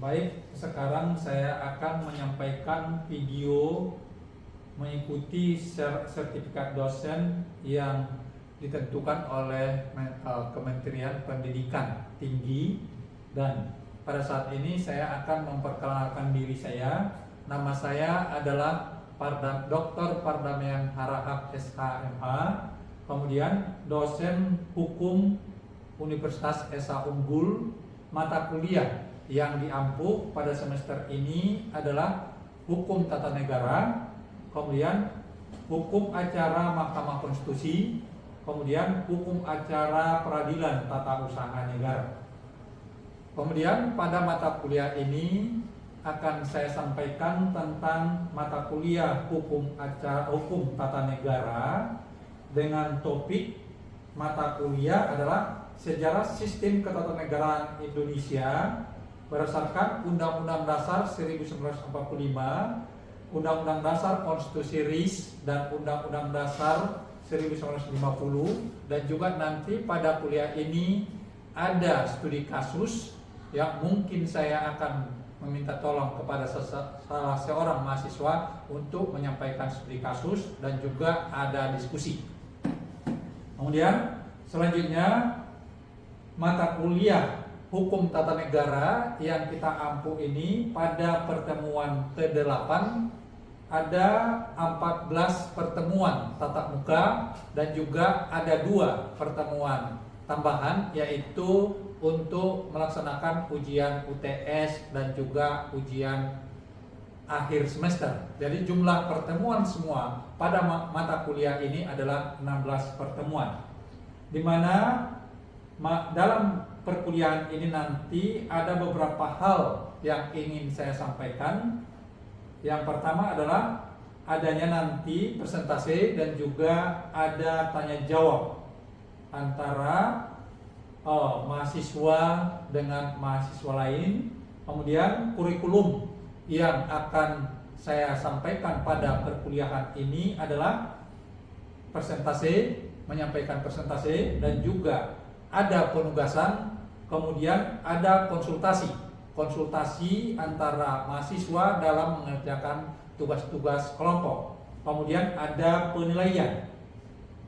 Baik, sekarang saya akan menyampaikan video mengikuti sertifikat dosen yang ditentukan oleh Kementerian Pendidikan Tinggi. Dan pada saat ini saya akan memperkenalkan diri saya. Nama saya adalah Dr. Pardamyan Harahap SHMH, kemudian dosen hukum Universitas Esa Unggul. Mata kuliah yang diampu pada semester ini adalah hukum tata negara, kemudian hukum acara Mahkamah Konstitusi, kemudian hukum acara peradilan tata usaha negara. Kemudian pada mata kuliah ini akan saya sampaikan tentang mata kuliah hukum tata negara dengan topik mata kuliah adalah sejarah sistem ketatanegaraan Indonesia berdasarkan Undang-Undang Dasar 1945, Undang-Undang Dasar Konstitusi RIS, dan Undang-Undang Dasar 1950. Dan juga nanti pada kuliah ini ada studi kasus yang mungkin saya akan meminta tolong kepada salah seorang mahasiswa untuk menyampaikan studi kasus, dan juga ada diskusi. Kemudian selanjutnya mata kuliah hukum tata negara yang kita ampu ini pada pertemuan ke-8 ada 14 pertemuan tatap muka dan juga ada 2 pertemuan tambahan, yaitu untuk melaksanakan ujian UTS dan juga ujian akhir semester. Jadi jumlah pertemuan semua pada mata kuliah ini adalah 16 pertemuan, di mana dalam perkuliahan ini nanti ada beberapa hal yang ingin saya sampaikan. Yang pertama adalah adanya nanti presentasi dan juga ada tanya jawab antara mahasiswa dengan mahasiswa lain. Kemudian kurikulum yang akan saya sampaikan pada perkuliahan ini adalah presentasi, menyampaikan presentasi, dan juga ada penugasan, kemudian ada konsultasi antara mahasiswa dalam mengerjakan tugas-tugas kelompok, kemudian ada penilaian.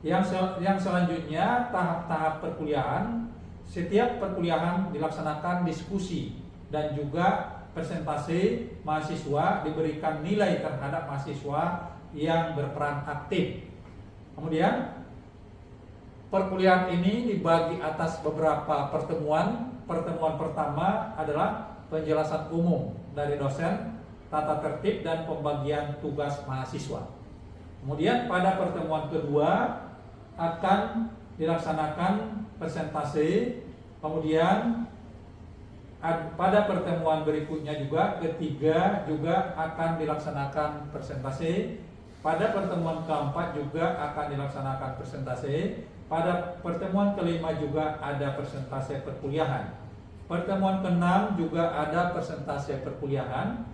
Yang selanjutnya tahap-tahap perkuliahan, setiap perkuliahan dilaksanakan diskusi dan juga presentasi. Mahasiswa diberikan nilai terhadap mahasiswa yang berperan aktif. Kemudian perkuliahan ini dibagi atas beberapa pertemuan. Pertemuan pertama adalah penjelasan umum dari dosen, tata tertib dan pembagian tugas mahasiswa. Kemudian pada pertemuan kedua akan dilaksanakan presentasi. Kemudian pada pertemuan berikutnya juga ketiga juga akan dilaksanakan presentasi. Pada pertemuan keempat juga akan dilaksanakan presentasi. Pada pertemuan kelima juga ada presentasi perkuliahan. Pertemuan keenam juga ada presentasi perkuliahan.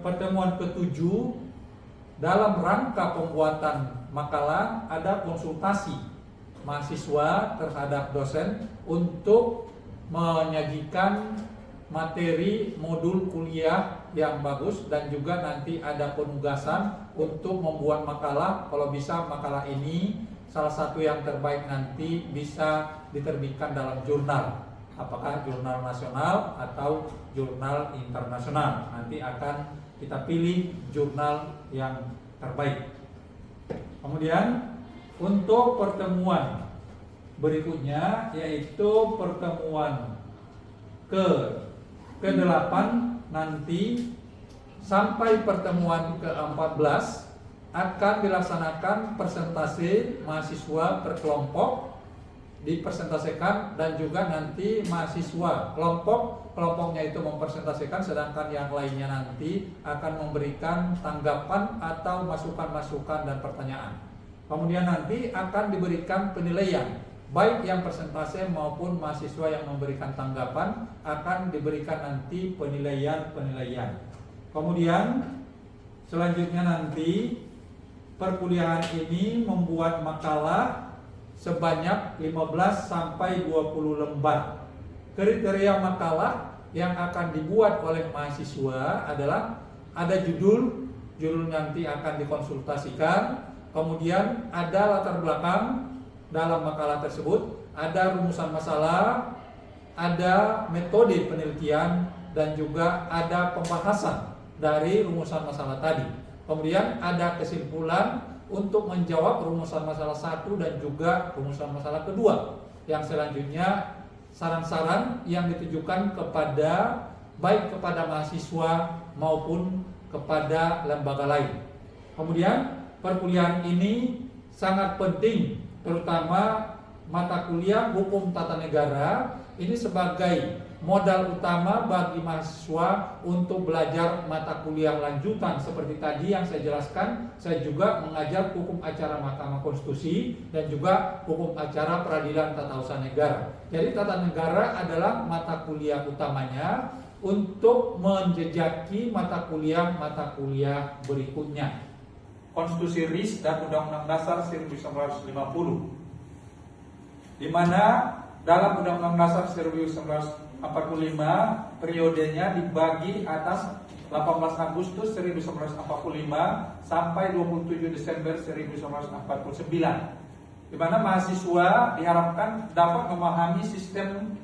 Pertemuan ketujuh dalam rangka pembuatan makalah ada konsultasi mahasiswa terhadap dosen untuk menyajikan materi modul kuliah yang bagus, dan juga nanti ada penugasan untuk membuat makalah. Kalau bisa makalah ini salah satu yang terbaik nanti bisa diterbitkan dalam jurnal, apakah jurnal nasional atau jurnal internasional. Nanti akan kita pilih jurnal yang terbaik. Kemudian untuk pertemuan berikutnya, yaitu pertemuan ke-8 nanti sampai pertemuan ke-14 akan dilaksanakan presentasi mahasiswa per kelompok dipresentasikan, dan juga nanti mahasiswa kelompoknya itu mempresentasikan, sedangkan yang lainnya nanti akan memberikan tanggapan atau masukan-masukan dan pertanyaan. Kemudian nanti akan diberikan penilaian, baik yang presentasi maupun mahasiswa yang memberikan tanggapan akan diberikan nanti penilaian. Kemudian selanjutnya nanti perkuliahan ini membuat makalah sebanyak 15 sampai 20 lembar. Kriteria makalah yang akan dibuat oleh mahasiswa adalah ada judul nanti akan dikonsultasikan, kemudian ada latar belakang dalam makalah tersebut, ada rumusan masalah, ada metode penelitian, dan juga ada pembahasan dari rumusan masalah tadi. Kemudian ada kesimpulan untuk menjawab rumusan masalah 1 dan juga rumusan masalah kedua. Yang selanjutnya saran-saran yang ditujukan kepada baik kepada mahasiswa maupun kepada lembaga lain. Kemudian perkuliahan ini sangat penting, terutama mata kuliah hukum tata negara ini sebagai modal utama bagi mahasiswa untuk belajar mata kuliah lanjutan. Seperti tadi yang saya jelaskan, saya juga mengajar hukum acara Mahkamah Konstitusi dan juga hukum acara peradilan tata usaha negara. Jadi tata negara adalah mata kuliah utamanya untuk menjejaki mata kuliah berikutnya. Konstitusi RIS dan Undang-Undang Dasar 1950, di mana dalam Undang-Undang Dasar 1945 periodenya dibagi atas 18 Agustus 1945 sampai 27 Desember 1949, di mana mahasiswa diharapkan dapat memahami sistem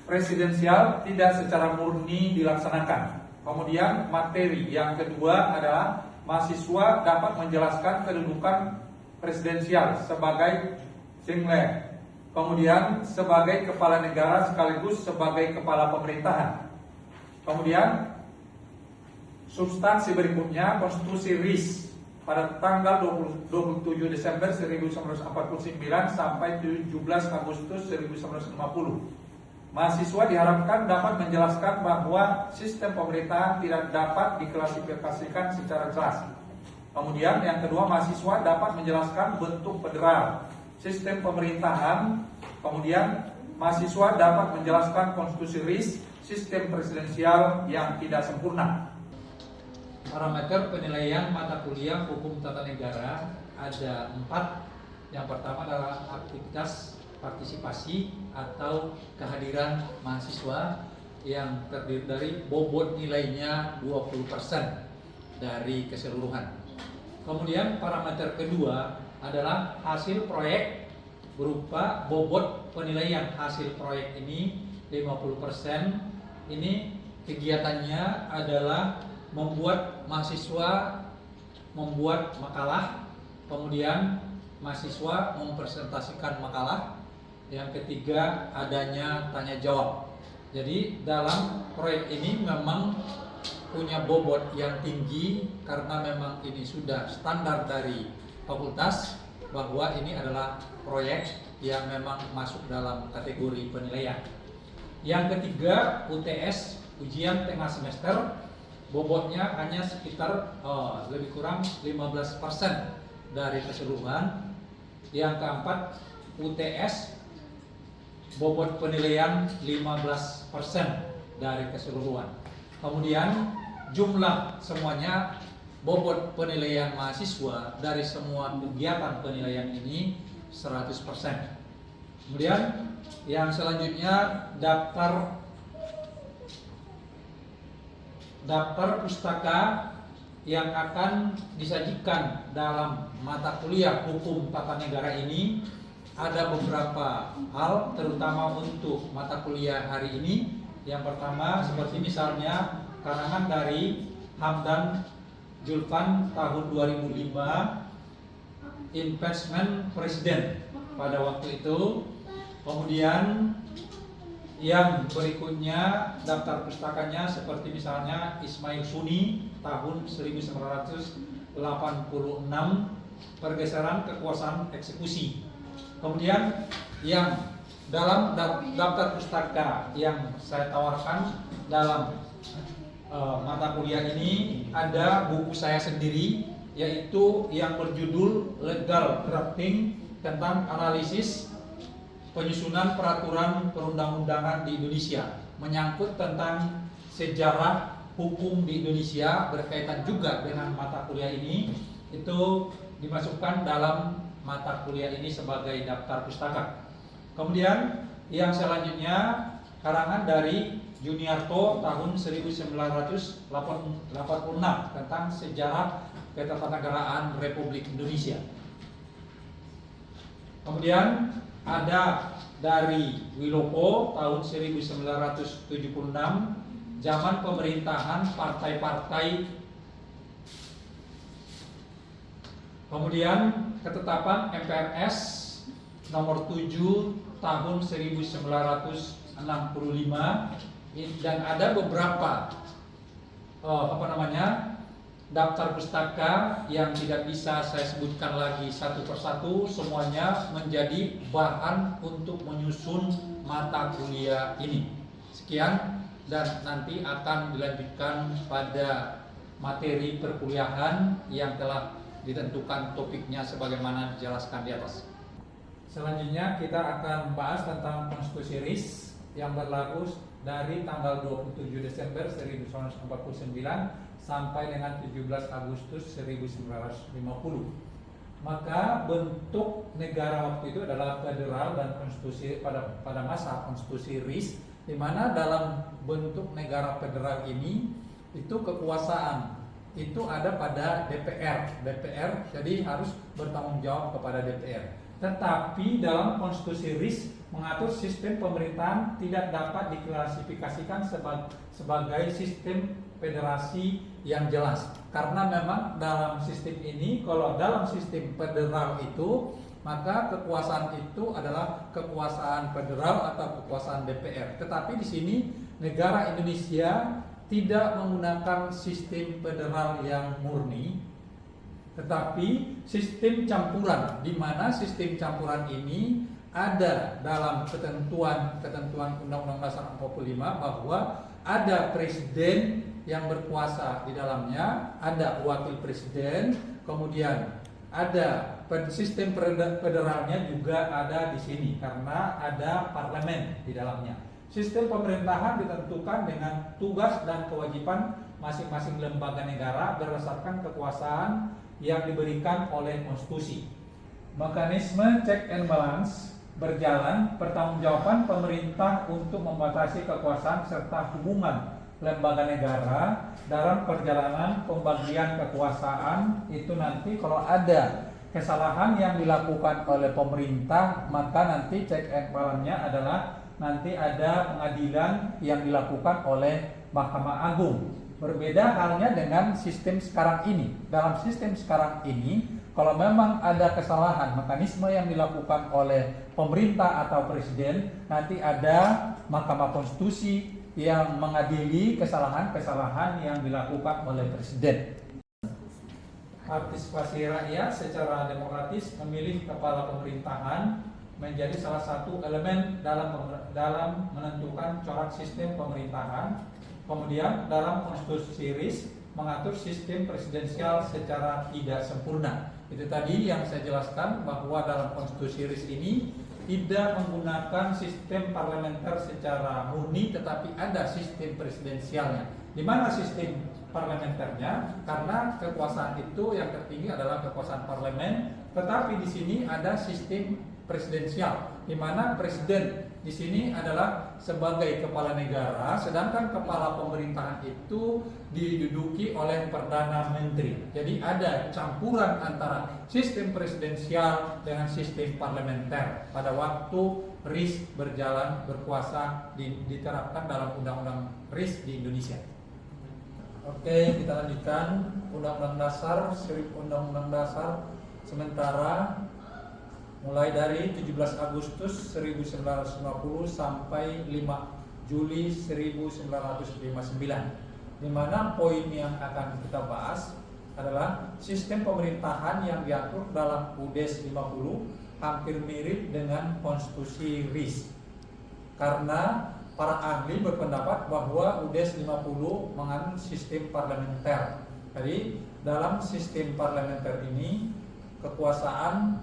presidensial tidak secara murni dilaksanakan. Kemudian materi yang kedua adalah mahasiswa dapat menjelaskan kedudukan presidensial sebagai singlet, kemudian sebagai kepala negara sekaligus sebagai kepala pemerintahan. Kemudian substansi berikutnya konstitusi RIS pada tanggal 27 Desember 1949 sampai 17 Agustus 1950. Mahasiswa diharapkan dapat menjelaskan bahwa sistem pemerintahan tidak dapat diklasifikasikan secara jelas. Kemudian yang kedua, mahasiswa dapat menjelaskan bentuk federal, sistem pemerintahan. Kemudian mahasiswa dapat menjelaskan konstitusi RIS, sistem presidensial yang tidak sempurna. Parameter penilaian mata kuliah hukum tata negara ada 4. Yang pertama adalah aktivitas partisipasi atau kehadiran mahasiswa yang terdiri dari bobot nilainya 20% dari keseluruhan. Kemudian parameter kedua adalah hasil proyek berupa bobot penilaian hasil proyek ini 50%. Ini kegiatannya adalah membuat mahasiswa membuat makalah, kemudian mahasiswa mempresentasikan makalah. Yang ketiga adanya tanya jawab. Jadi dalam proyek ini memang punya bobot yang tinggi karena memang ini sudah standar dari fakultas bahwa ini adalah proyek yang memang masuk dalam kategori penilaian. Yang ketiga UTS, ujian tengah semester, bobotnya hanya sekitar lebih kurang 15% dari keseluruhan. Yang keempat UTS, bobot penilaian 15% dari keseluruhan. Kemudian jumlah semuanya bobot penilaian mahasiswa dari semua kegiatan penilaian ini 100%. Kemudian yang selanjutnya daftar pustaka yang akan disajikan dalam mata kuliah hukum tata negara ini. Ada beberapa hal terutama untuk mata kuliah hari ini. Yang pertama seperti misalnya karangan dari Hamdan Julfan tahun 2005, Investment Presiden pada waktu itu. Kemudian yang berikutnya daftar pustakanya seperti misalnya Ismail Suni tahun 1986, pergeseran kekuasaan eksekusi. Kemudian yang dalam daftar pustaka yang saya tawarkan dalam mata kuliah ini ada buku saya sendiri, yaitu yang berjudul Legal Drafting tentang analisis penyusunan peraturan perundang-undangan di Indonesia, menyangkut tentang sejarah hukum di Indonesia berkaitan juga dengan mata kuliah ini. Itu dimasukkan dalam mata kuliah ini sebagai daftar pustaka. Kemudian yang selanjutnya karangan dari Juniarto tahun 1986 tentang sejarah ketatanegaraan Republik Indonesia. Kemudian ada dari Wilopo tahun 1976 zaman pemerintahan partai-partai. Kemudian ketetapan MPRS nomor 7 tahun 1965 dan ada beberapa daftar pustaka yang tidak bisa saya sebutkan lagi satu persatu, semuanya menjadi bahan untuk menyusun mata kuliah ini. Sekian, dan nanti akan dilanjutkan pada materi perkuliahan yang telah ditentukan topiknya sebagaimana dijelaskan di atas. Selanjutnya kita akan membahas tentang konstitusi RIS yang berlaku dari tanggal 27 Desember 1949 sampai dengan 17 Agustus 1950. Maka bentuk negara waktu itu adalah federal dan konstitusi pada masa konstitusi RIS, di mana dalam bentuk negara federal ini itu kekuasaan itu ada pada DPR, jadi harus bertanggung jawab kepada DPR. Tetapi dalam konstitusi RIS mengatur sistem pemerintahan tidak dapat diklasifikasikan sebagai sistem federasi yang jelas, karena memang dalam sistem ini, kalau dalam sistem federal itu, maka kekuasaan itu adalah kekuasaan federal atau kekuasaan DPR. Tetapi di sini negara Indonesia tidak menggunakan sistem federal yang murni, tetapi sistem campuran, di mana sistem campuran ini ada dalam ketentuan Undang-Undang Dasar 45 bahwa ada presiden yang berkuasa di dalamnya, ada wakil presiden, kemudian ada sistem federalnya juga ada di sini karena ada parlemen di dalamnya. Sistem pemerintahan ditentukan dengan tugas dan kewajiban masing-masing lembaga negara berdasarkan kekuasaan yang diberikan oleh konstitusi. Mekanisme check and balance berjalan, pertanggungjawaban pemerintah untuk membatasi kekuasaan serta hubungan lembaga negara dalam perjalanan pembagian kekuasaan itu nanti kalau ada kesalahan yang dilakukan oleh pemerintah, maka nanti check and balance-nya adalah nanti ada pengadilan yang dilakukan oleh Mahkamah Agung. Berbeda halnya dengan sistem sekarang ini. Dalam sistem sekarang ini, kalau memang ada kesalahan mekanisme yang dilakukan oleh pemerintah atau presiden, nanti ada Mahkamah Konstitusi yang mengadili kesalahan-kesalahan yang dilakukan oleh presiden. Partisipasi rakyat secara demokratis memilih kepala pemerintahan menjadi salah satu elemen dalam menentukan corak sistem pemerintahan. Kemudian dalam konstitusi RIS mengatur sistem presidensial secara tidak sempurna. Itu tadi yang saya jelaskan bahwa dalam konstitusi RIS ini tidak menggunakan sistem parlementer secara murni, tetapi ada sistem presidensialnya. Di mana sistem parlementernya? Karena kekuasaan itu yang tertinggi adalah kekuasaan parlemen, tetapi di sini ada sistem presidensial, di mana presiden di sini adalah sebagai kepala negara, sedangkan kepala pemerintahan itu diduduki oleh perdana menteri. Jadi ada campuran antara sistem presidensial dengan sistem parlementer pada waktu RIS berkuasa diterapkan dalam undang-undang RIS di Indonesia. Oke, kita lanjutkan Undang-Undang Dasar sementara mulai dari 17 Agustus 1950 sampai 5 Juli 1959, di mana poin yang akan kita bahas adalah sistem pemerintahan yang diatur dalam UDES 50 hampir mirip dengan konstitusi RIS, karena para ahli berpendapat bahwa UDES 50 mengandung sistem parlementer. Jadi dalam sistem parlementer ini kekuasaan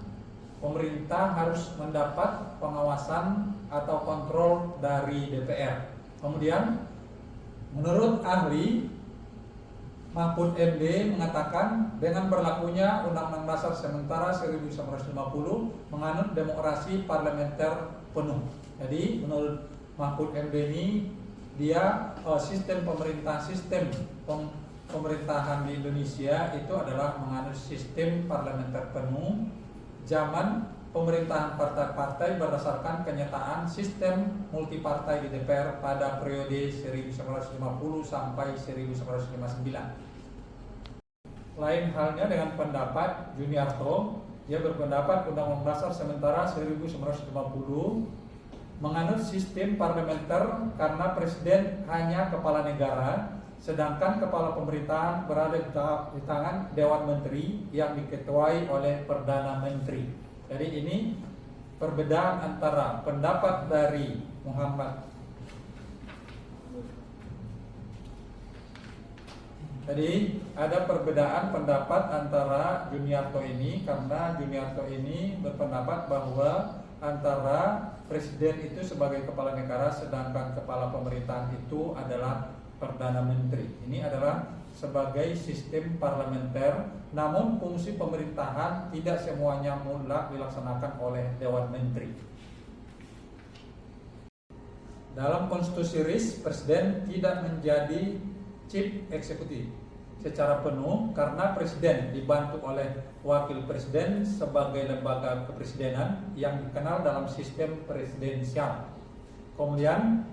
pemerintah harus mendapat pengawasan atau kontrol dari DPR. Kemudian menurut ahli Mahfud MD mengatakan dengan berlakunya Undang-Undang Dasar sementara 1950 menganut demokrasi parlementer penuh. Jadi menurut Mahfud MD ini dia sistem pemerintahan di Indonesia itu adalah menganut sistem parlementer penuh. Zaman pemerintahan partai-partai berdasarkan kenyataan sistem multipartai di DPR pada periode 1950 sampai 1959. Lain halnya dengan pendapat Juniarto, dia berpendapat Undang-Undang Dasar sementara 1950 menganut sistem parlementer karena presiden hanya kepala negara, sedangkan kepala pemerintahan berada di tangan Dewan Menteri yang diketuai oleh Perdana Menteri. Jadi ini perbedaan antara pendapat dari Muhammad. Jadi ada perbedaan pendapat antara Juniarto ini, karena Juniarto ini berpendapat bahwa antara presiden itu sebagai kepala negara sedangkan kepala pemerintahan itu adalah Perdana Menteri. Ini adalah sebagai sistem parlementer, namun fungsi pemerintahan tidak semuanya mutlak dilaksanakan oleh Dewan Menteri. Dalam konstitusi RIS, presiden tidak menjadi chief eksekutif secara penuh karena presiden dibantu oleh wakil presiden sebagai lembaga kepresidenan yang dikenal dalam sistem presidensial. Kemudian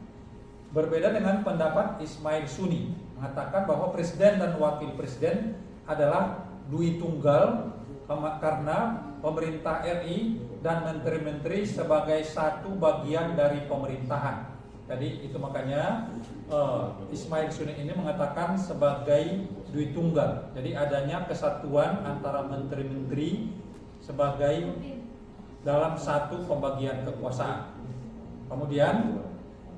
berbeda dengan pendapat Ismail Suni, mengatakan bahwa presiden dan wakil presiden adalah dui tunggal karena pemerintah RI dan menteri-menteri sebagai satu bagian dari pemerintahan. Jadi itu makanya Ismail Suni ini mengatakan sebagai dui tunggal. Jadi adanya kesatuan antara menteri-menteri sebagai dalam satu pembagian kekuasaan. Kemudian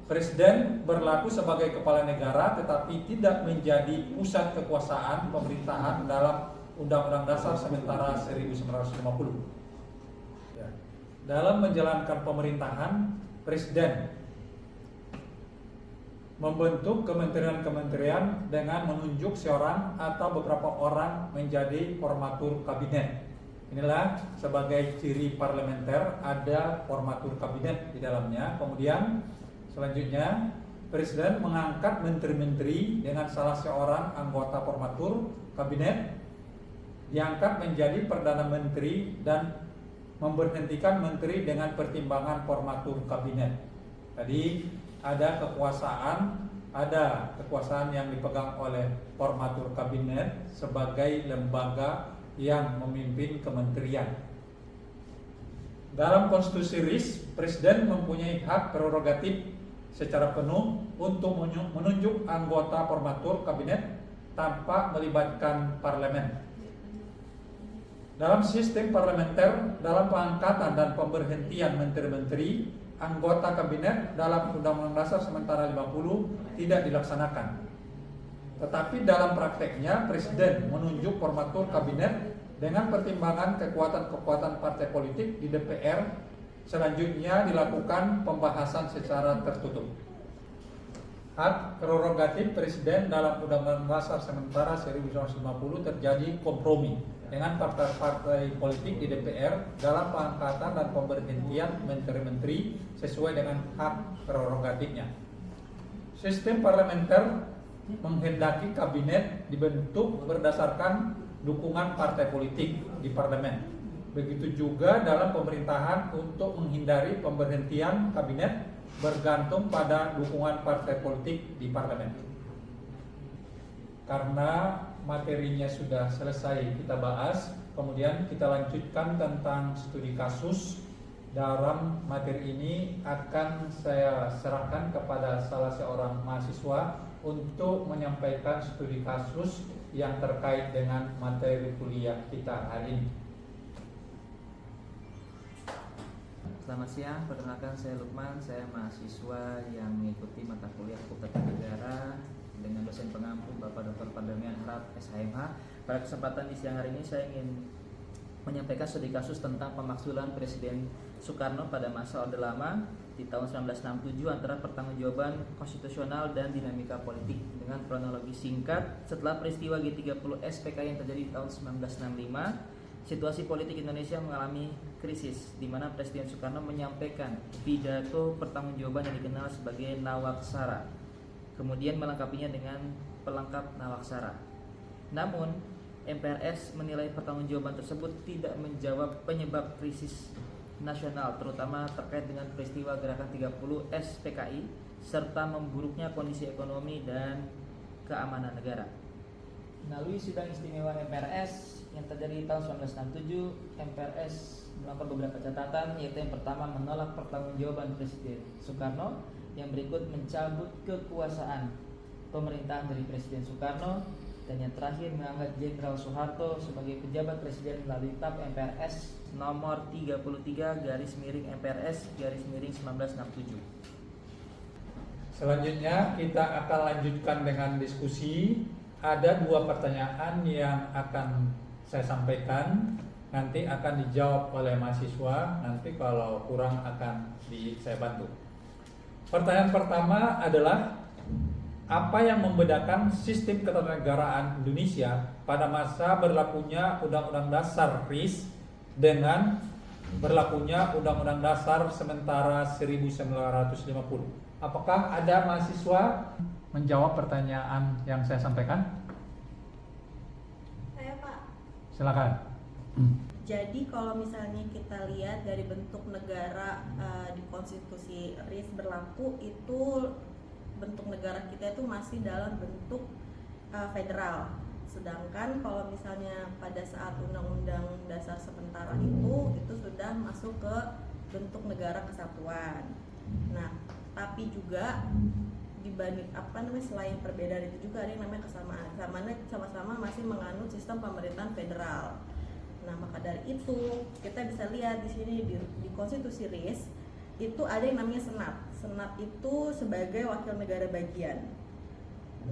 presiden berlaku sebagai kepala negara tetapi tidak menjadi pusat kekuasaan pemerintahan dalam Undang-Undang Dasar sementara 1950. Dalam menjalankan pemerintahan, presiden membentuk kementerian-kementerian dengan menunjuk seorang atau beberapa orang menjadi formatur kabinet. Inilah sebagai ciri parlementer, ada formatur kabinet di dalamnya. Kemudian selanjutnya presiden mengangkat menteri-menteri dengan salah seorang anggota formatur kabinet diangkat menjadi perdana menteri dan memberhentikan menteri dengan pertimbangan formatur kabinet. Tadi ada kekuasaan yang dipegang oleh formatur kabinet sebagai lembaga yang memimpin kementerian. Dalam konstitusi RIS, presiden mempunyai hak prerogatif secara penuh untuk menunjuk anggota formatur kabinet tanpa melibatkan parlemen. Dalam sistem parlementer, dalam pengangkatan dan pemberhentian menteri-menteri, anggota kabinet dalam Undang-Undang Dasar sementara 50 tidak dilaksanakan. Tetapi dalam prakteknya presiden menunjuk formatur kabinet dengan pertimbangan kekuatan-kekuatan partai politik di DPR. Selanjutnya dilakukan pembahasan secara tertutup. Hak prerogatif presiden dalam Undang-Undang Dasar sementara 1950 terjadi kompromi dengan partai-partai politik di DPR dalam pengangkatan dan pemberhentian menteri-menteri sesuai dengan hak prerogatifnya. Sistem parlementer menghendaki kabinet dibentuk berdasarkan dukungan partai politik di parlemen. Begitu juga dalam pemerintahan untuk menghindari pemberhentian kabinet bergantung pada dukungan partai politik di parlemen. Karena materinya sudah selesai kita bahas, kemudian kita lanjutkan tentang studi kasus. Dalam materi ini akan saya serahkan kepada salah seorang mahasiswa untuk menyampaikan studi kasus yang terkait dengan materi kuliah kita hari ini. Selamat siang, perkenalkan saya Lukman, saya mahasiswa yang mengikuti mata kuliah Hukum Tata Negara dengan dosen pengampu Bapak Dr. Pardamian Harap SHMH. Pada kesempatan di siang hari ini saya ingin menyampaikan studi kasus tentang pemakzulan Presiden Soekarno pada masa Orde Lama di tahun 1967 antara pertanggungjawaban konstitusional dan dinamika politik. Dengan kronologi singkat, setelah peristiwa G30 SPK yang terjadi di tahun 1965, Situasi politik Indonesia mengalami krisis, di mana Presiden Soekarno menyampaikan pidato pertanggungjawaban yang dikenal sebagai Nawaksara, kemudian melengkapinya dengan pelengkap Nawaksara. Namun, MPRS menilai pertanggungjawaban tersebut tidak menjawab penyebab krisis nasional, terutama terkait dengan peristiwa Gerakan 30 SPKI serta memburuknya kondisi ekonomi dan keamanan negara. Melalui sidang istimewa MPRS yang terjadi tahun 1967, MPRS melakukan beberapa catatan, yaitu yang pertama menolak pertanggungjawaban Presiden Soekarno, yang berikut mencabut kekuasaan pemerintahan dari Presiden Soekarno, dan yang terakhir mengangkat Jenderal Soeharto sebagai pejabat presiden melalui TAP MPRS nomor 33 /MPRS /1967. Selanjutnya kita akan lanjutkan dengan diskusi. Ada 2 pertanyaan yang akan saya sampaikan, nanti akan dijawab oleh mahasiswa, nanti kalau kurang akan saya bantu. Pertanyaan pertama adalah, apa yang membedakan sistem ketatanegaraan Indonesia pada masa berlakunya Undang-Undang Dasar RIS dengan berlakunya Undang-Undang Dasar sementara 1950? Apakah ada mahasiswa menjawab pertanyaan yang saya sampaikan? Saya, Pak. Silakan. Jadi kalau misalnya kita lihat dari bentuk negara di konstitusi RIS berlaku, itu bentuk negara kita itu masih dalam bentuk federal. Sedangkan kalau misalnya pada saat Undang-Undang Dasar sementara itu sudah masuk ke bentuk negara kesatuan. Nah, tapi juga dibanding selain perbedaan itu juga ada yang namanya kesamaan. Sama-sama masih menganut sistem pemerintahan federal. Nah, maka dari itu kita bisa lihat di sini di konstitusi RIS itu ada yang namanya senat. Senat itu sebagai wakil negara bagian.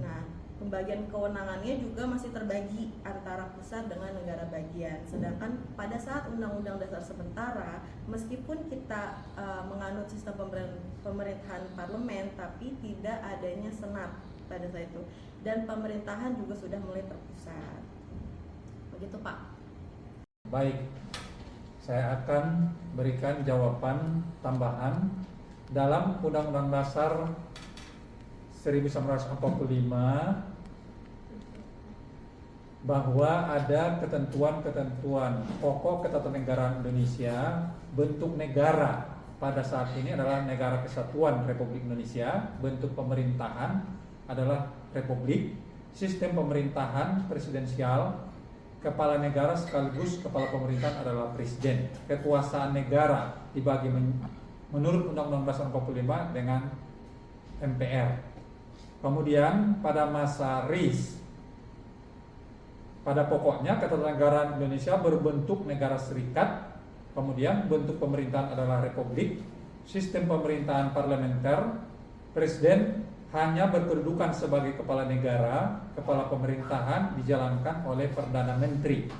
Nah, pembagian kewenangannya juga masih terbagi antara pusat dengan negara bagian. Sedangkan pada saat Undang-Undang Dasar sementara, meskipun kita menganut sistem pemerintahan parlemen, tapi tidak adanya senat pada saat itu. Dan pemerintahan juga sudah mulai terpusat. Begitu, Pak. Baik, saya akan berikan jawaban tambahan. Dalam Undang-Undang Dasar 1945 bahwa ada ketentuan-ketentuan pokok ketatanegaraan Indonesia. Bentuk negara pada saat ini adalah Negara Kesatuan Republik Indonesia. Bentuk pemerintahan adalah republik. Sistem pemerintahan presidensial. Kepala negara sekaligus kepala pemerintahan adalah presiden. Kekuasaan negara dibagi menurut Undang-Undang Dasar 45 dengan MPR. Kemudian pada masa RIS, pada pokoknya ketatanegaraan Indonesia berbentuk negara serikat. Kemudian bentuk pemerintahan adalah republik. Sistem pemerintahan parlementer. Presiden hanya berkedudukan sebagai kepala negara. Kepala pemerintahan dijalankan oleh Perdana Menteri.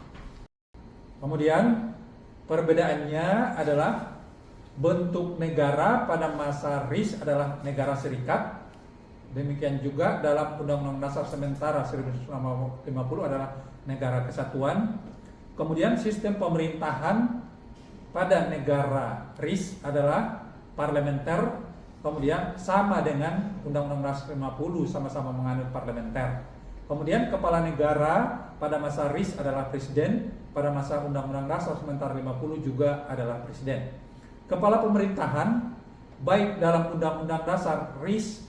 Kemudian perbedaannya adalah bentuk negara pada masa RIS adalah negara serikat. Demikian juga dalam Undang-Undang Dasar sementara 1950 adalah negara kesatuan. Kemudian sistem pemerintahan pada negara RIS adalah parlementer. Kemudian sama dengan Undang-Undang Dasar 50, sama-sama menganut parlementer. Kemudian kepala negara pada masa RIS adalah presiden. Pada masa Undang-Undang Dasar sementara 50 juga adalah presiden. Kepala pemerintahan baik dalam Undang-Undang Dasar RIS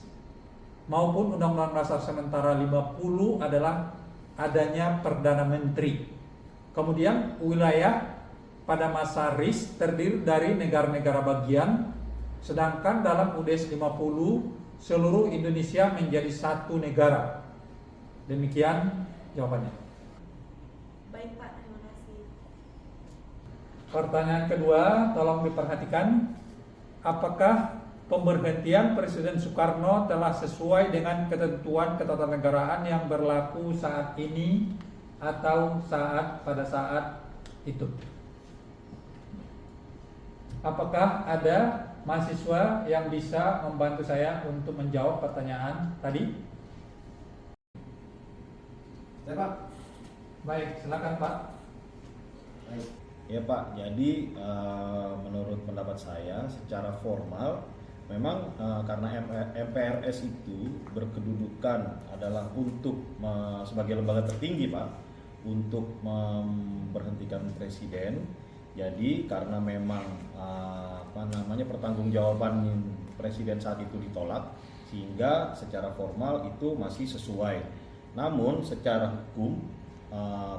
maupun Undang-Undang Dasar sementara 50 adalah adanya Perdana Menteri. Kemudian wilayah pada masa RIS terdiri dari negara-negara bagian, sedangkan dalam UDS 50 seluruh Indonesia menjadi satu negara. Demikian jawabannya. Baik, Pak, terima kasih. Pertanyaan kedua, tolong diperhatikan. Apakah pemberhentian Presiden Soekarno telah sesuai dengan ketentuan ketatanegaraan yang berlaku saat ini atau pada saat itu? Apakah ada mahasiswa yang bisa membantu saya untuk menjawab pertanyaan tadi? Ya, Pak. Baik, silakan Pak. Ya Pak, jadi menurut pendapat saya secara formal memang karena MPRS itu berkedudukan adalah untuk sebagai lembaga tertinggi Pak untuk memberhentikan presiden. Jadi karena memang pertanggungjawaban presiden saat itu ditolak, sehingga secara formal itu masih sesuai. Namun secara hukum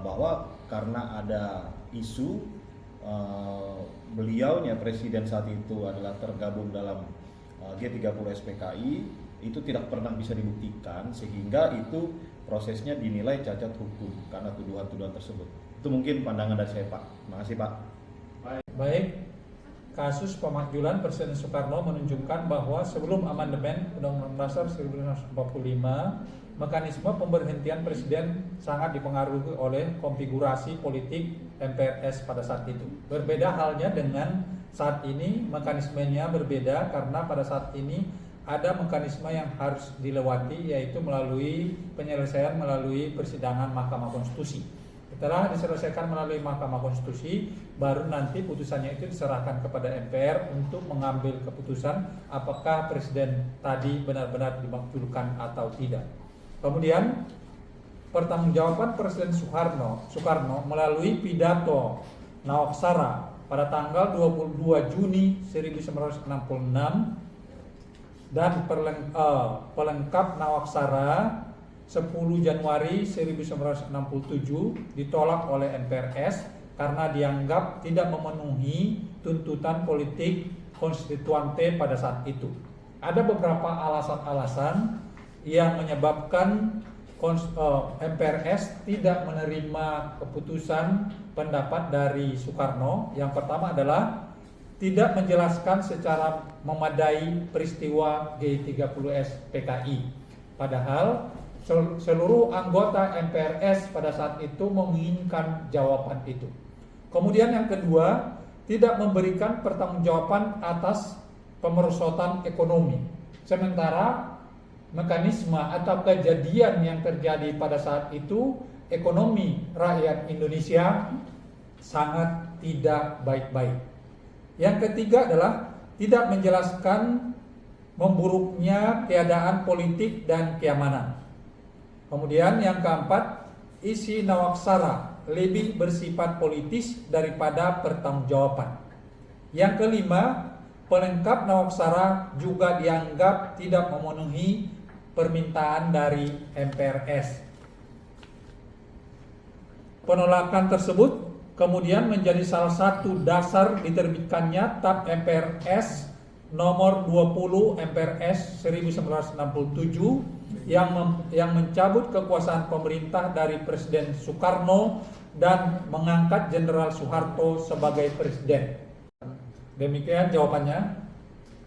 bahwa karena ada isu beliaunya presiden saat itu adalah tergabung dalam G30 SPKI, itu tidak pernah bisa dibuktikan, sehingga itu prosesnya dinilai cacat hukum karena tuduhan-tuduhan tersebut. Itu mungkin pandangan dari saya Pak. Terima kasih Pak. Baik, kasus pemakzulan Presiden Soekarno menunjukkan bahwa sebelum amandemen Undang-Undang Dasar 1945, mekanisme pemberhentian presiden sangat dipengaruhi oleh konfigurasi politik MPRS pada saat itu. Berbeda halnya dengan saat ini, mekanismenya berbeda karena pada saat ini ada mekanisme yang harus dilewati, yaitu melalui penyelesaian melalui persidangan Mahkamah Konstitusi. Setelah diselesaikan melalui Mahkamah Konstitusi, baru nanti putusannya itu diserahkan kepada MPR untuk mengambil keputusan apakah presiden tadi benar-benar dimakzulkan atau tidak. Kemudian pertanggungjawaban Presiden Soekarno melalui pidato Nawaksara pada tanggal 22 Juni 1966 dan pelengkap Nawaksara 10 Januari 1967 ditolak oleh MPRS karena dianggap tidak memenuhi tuntutan politik konstituante pada saat itu. Ada beberapa alasan-alasan yang menyebabkan MPRS tidak menerima keputusan pendapat dari Soekarno. Yang pertama adalah tidak menjelaskan secara memadai peristiwa G30S PKI. Padahal seluruh anggota MPRS pada saat itu menginginkan jawaban itu. Kemudian yang kedua, tidak memberikan pertanggungjawaban atas pemerosotan ekonomi. Sementara mekanisme atau kejadian yang terjadi pada saat itu, ekonomi rakyat Indonesia sangat tidak baik-baik. Yang ketiga adalah tidak menjelaskan memburuknya keadaan politik dan keamanan. Kemudian yang keempat, isi Nawaksara lebih bersifat politis daripada pertanggungjawaban. Yang kelima, pelengkap Nawaksara juga dianggap tidak memenuhi permintaan dari MPRS. Penolakan tersebut kemudian menjadi salah satu dasar diterbitkannya TAP MPRS nomor 20 MPRS 1967 yang mencabut kekuasaan pemerintah dari Presiden Soekarno dan mengangkat Jenderal Soeharto sebagai presiden. Demikian jawabannya.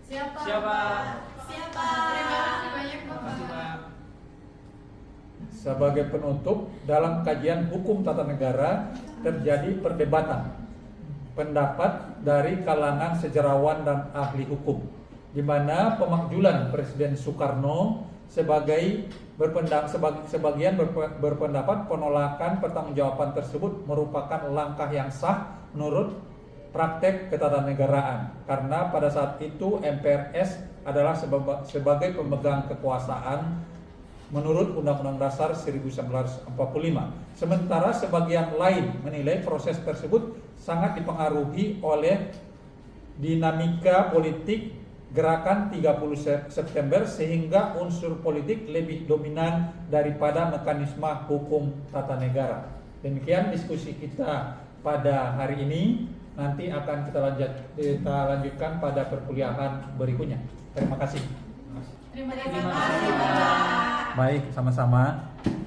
Siapa? Terima kasih banyak Bapak. Sebagai penutup, dalam kajian hukum tata negara terjadi perdebatan pendapat dari kalangan sejarawan dan ahli hukum, di mana pemakzulan Presiden Soekarno sebagian berpendapat penolakan pertanggungjawaban tersebut merupakan langkah yang sah menurut praktek ketatanegaraan, karena pada saat itu MPRS adalah sebagai pemegang kekuasaan menurut Undang-Undang Dasar 1945. Sementara sebagian lain menilai proses tersebut sangat dipengaruhi oleh dinamika politik gerakan 30 September sehingga unsur politik lebih dominan daripada mekanisme hukum tata negara. Demikian diskusi kita pada hari ini. Nanti akan kita lanjutkan pada perkuliahan berikutnya. Terima kasih. Terima kasih Bapak. Baik, sama-sama.